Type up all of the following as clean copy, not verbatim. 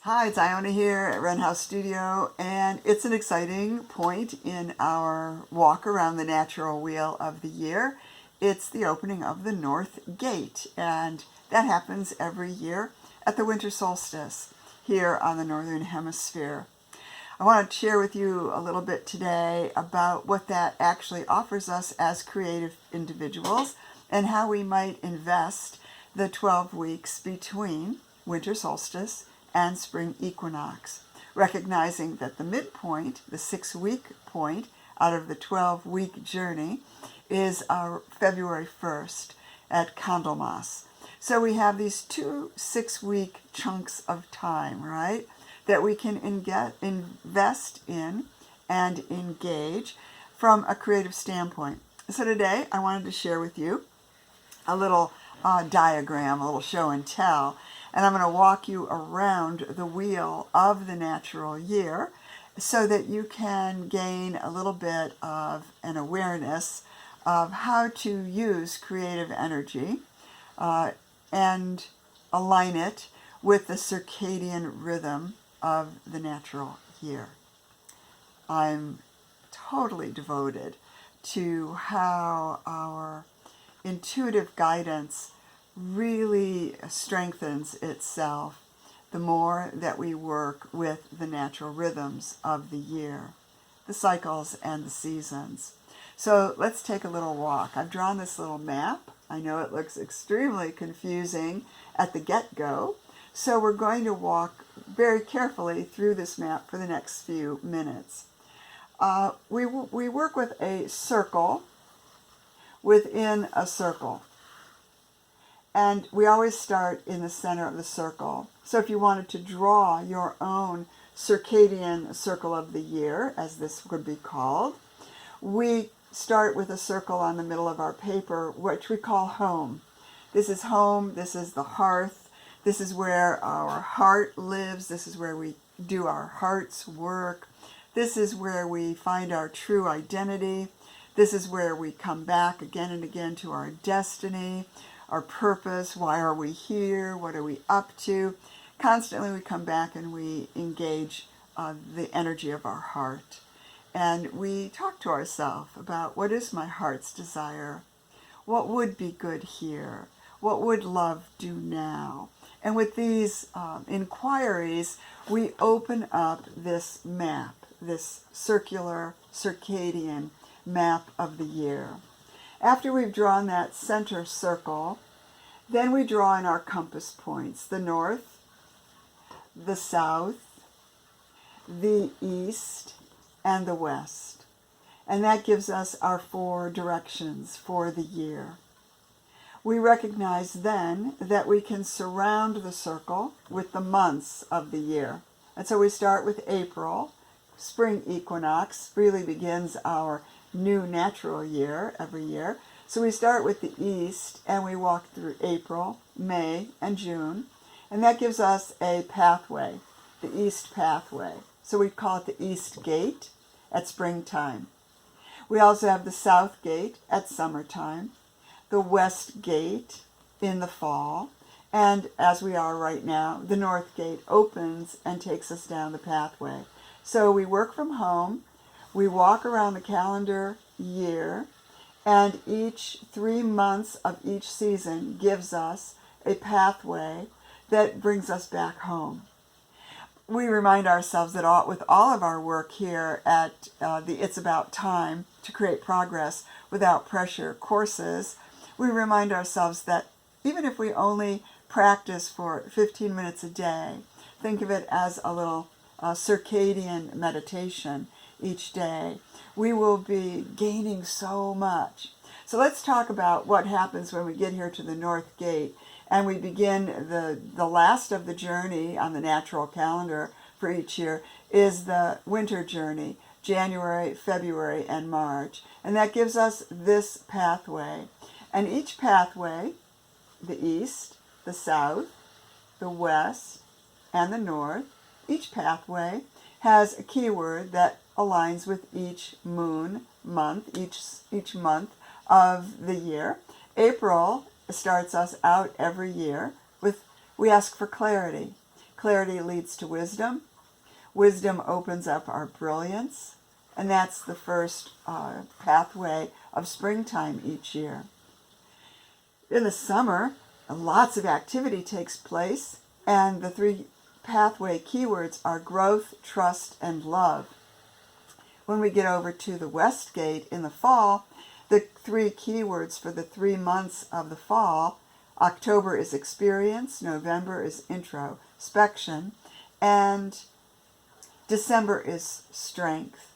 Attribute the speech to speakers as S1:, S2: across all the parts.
S1: Hi, it's Iona here at Wren House Studio, and it's an exciting point in our walk around the natural wheel of the year. It's the opening of the North Gate, and that happens every year at the winter solstice here on the Northern Hemisphere. I want to share with you a little bit today about what that actually offers us as creative individuals and how we might invest the 12 weeks between winter solstice and spring equinox, recognizing that the midpoint, the 6-week point out of the 12-week journey, is our February 1st at Candlemas. So we have these 2 6-week chunks of time, right, that we can invest in and engage from a creative standpoint. So today I wanted to share with you a little diagram, a little show and tell, and I'm going to walk you around the wheel of the natural year so that you can gain a little bit of an awareness of how to use creative energy and align it with the circadian rhythm of the natural year. I'm totally devoted to how our intuitive guidance really strengthens itself the more that we work with the natural rhythms of the year, the cycles and the seasons. So let's take a little walk. I've drawn this little map. I know it looks extremely confusing at the get-go, so we're going to walk very carefully through this map for the next few minutes. We work with a circle within a circle. And we always start in the center of the circle. So if you wanted to draw your own circadian circle of the year, as this would be called, we start with a circle on the middle of our paper, which we call home. This is home, this is the hearth, this is where our heart lives, this is where we do our heart's work, this is where we find our true identity, this is where we come back again and again to our destiny, our purpose, why are we here, what are we up to. Constantly we come back and we engage the energy of our heart. And we talk to ourselves about what is my heart's desire, what would be good here, what would love do now. And with these inquiries, we open up this map, this circular circadian map of the year. After we've drawn that center circle, then we draw in our compass points, the north, the south, the east, and the west. And that gives us our 4 directions for the year. We recognize then that we can surround the circle with the months of the year. And so we start with April. Spring equinox really begins our new natural year every year. So we start with the east and we walk through April, May, and June. And that gives us a pathway, the east pathway. So we call it the east gate at springtime. We also have the south gate at summertime, the west gate in the fall, and as we are right now, the north gate opens and takes us down the pathway. So we work from home, we walk around the calendar year, and each 3 months of each season gives us a pathway that brings us back home. We remind ourselves that with all of our work here at the It's About Time to Create Progress Without Pressure courses, we remind ourselves that even if we only practice for 15 minutes a day, think of it as a little circadian meditation each day, we will be gaining so much. So let's talk about what happens when we get here to the North Gate and we begin the last of the journey on the natural calendar for each year is the winter journey, January, February, and March. And that gives us this pathway. And each pathway, the east, the south, the west, and the north, each pathway has a keyword that aligns with each moon month, each month of the year. April starts us out every year with, we ask for clarity. Clarity leads to wisdom. Wisdom opens up our brilliance. And that's the first pathway of springtime each year. In the summer, lots of activity takes place, and the three pathway keywords are growth, trust, and love. When we get over to the West Gate in the fall, the three keywords for the 3 months of the fall, October is experience, November is introspection, and December is strength.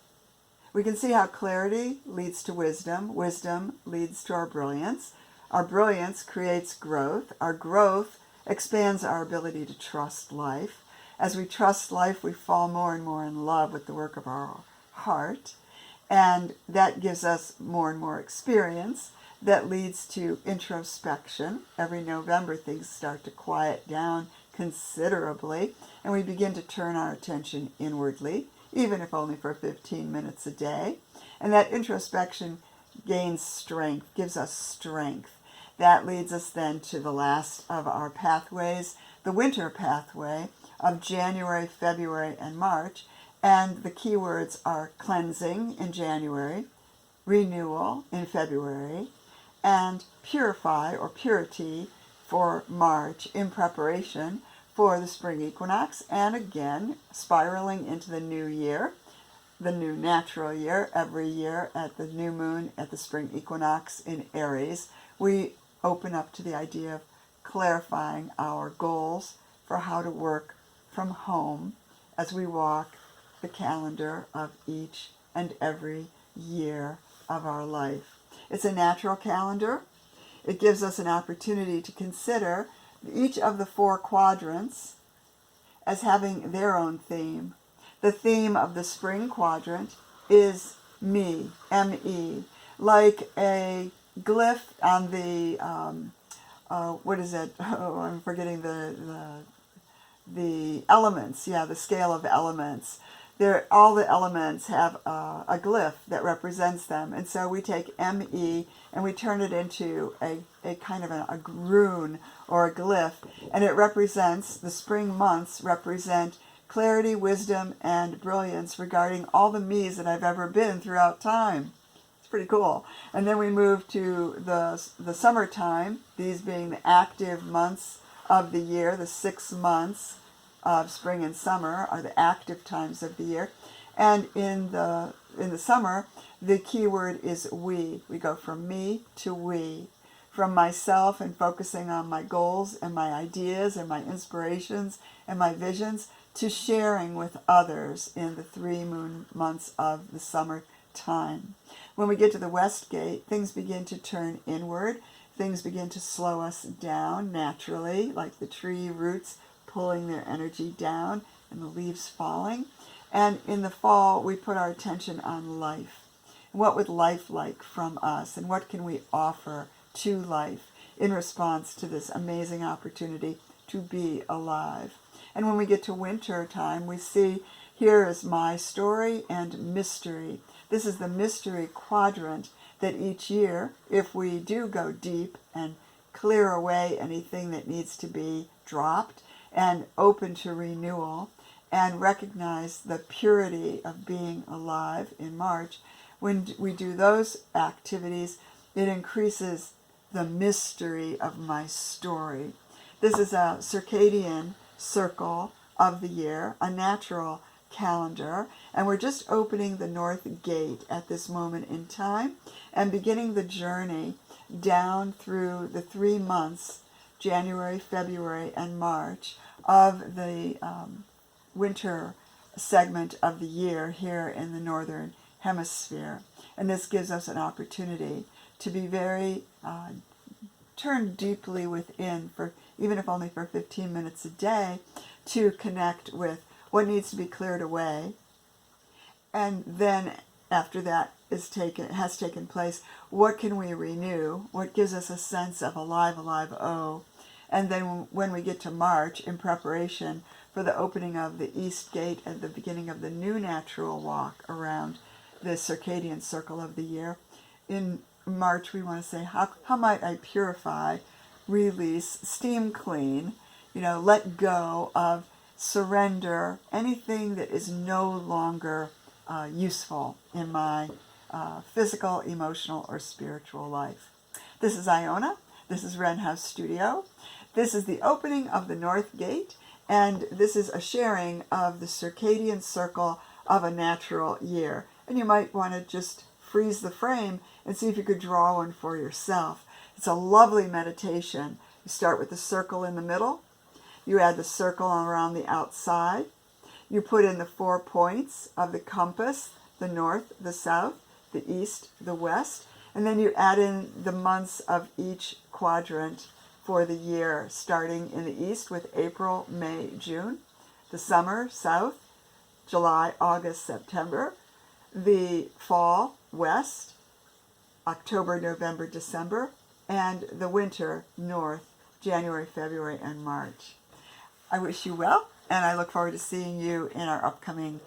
S1: We can see how clarity leads to wisdom. Wisdom leads to our brilliance. Our brilliance creates growth. Our growth expands our ability to trust life. As we trust life, we fall more and more in love with the work of our heart. And that gives us more and more experience. That leads to introspection. Every November, things start to quiet down considerably, and we begin to turn our attention inwardly, even if only for 15 minutes a day. And that introspection gains strength, gives us strength. That leads us then to the last of our pathways, the winter pathway of January, February, and March. And the keywords are cleansing in January, renewal in February, and purify or purity for March in preparation for the spring equinox, and again spiraling into the new year, the new natural year. Every year at the new moon at the spring equinox in Aries, we open up to the idea of clarifying our goals for how to work from home as we walk the calendar of each and every year of our life. It's a natural calendar. It gives us an opportunity to consider each of the 4 quadrants as having their own theme. The theme of the spring quadrant is me, M-E, like a glyph on the, what is it? Oh, I'm forgetting the elements. Yeah, the scale of elements. All the elements have a glyph that represents them. And so we take M-E and we turn it into a kind of a rune or a glyph. And it represents, the spring months represent clarity, wisdom, and brilliance regarding all the me's that I've ever been throughout time. It's pretty cool. And then we move to the summertime, these being the active months of the year, the 6 months of spring and summer are the active times of the year. And in the summer, the key word is we. We go from me to we. From myself and focusing on my goals and my ideas and my inspirations and my visions to sharing with others in the 3 moon months of the summer time. When we get to the West Gate, things begin to turn inward. Things begin to slow us down naturally, like the tree roots pulling their energy down and the leaves falling. And in the fall, we put our attention on life. What would life like from us, and what can we offer to life in response to this amazing opportunity to be alive? And when we get to winter time, we see here is my story and mystery. This is the mystery quadrant that each year, if we do go deep and clear away anything that needs to be dropped, and open to renewal, and recognize the purity of being alive in March. When we do those activities, it increases the mystery of my story. This is a circadian circle of the year, a natural calendar, and we're just opening the North Gate at this moment in time and beginning the journey down through the 3 months, January, February, and March, of the winter segment of the year here in the Northern Hemisphere. And this gives us an opportunity to be very turned deeply within, for even if only for 15 minutes a day, to connect with what needs to be cleared away. And then after that has taken place, what can we renew? What gives us a sense of alive, oh? And then when we get to March, in preparation for the opening of the East Gate and the beginning of the new natural walk around the Circadian Circle of the year, in March we want to say, how might I purify, release, steam clean, let go of surrender anything that is no longer useful in my physical, emotional, or spiritual life. This is Iona. This is Wren House Studio. This is the opening of the North Gate, and this is a sharing of the circadian circle of a natural year. And you might want to just freeze the frame and see if you could draw one for yourself. It's a lovely meditation. You start with the circle in the middle. You add the circle around the outside. You put in the 4 points of the compass, the north, the south, the east, the west, and then you add in the months of each quadrant for the year, starting in the east with April, May, June, the summer, south, July, August, September, the fall, west, October, November, December, and the winter, north, January, February, and March. I wish you well, and I look forward to seeing you in our upcoming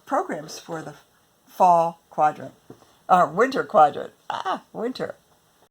S1: programs for the fall quadrant, or winter quadrant. Winter.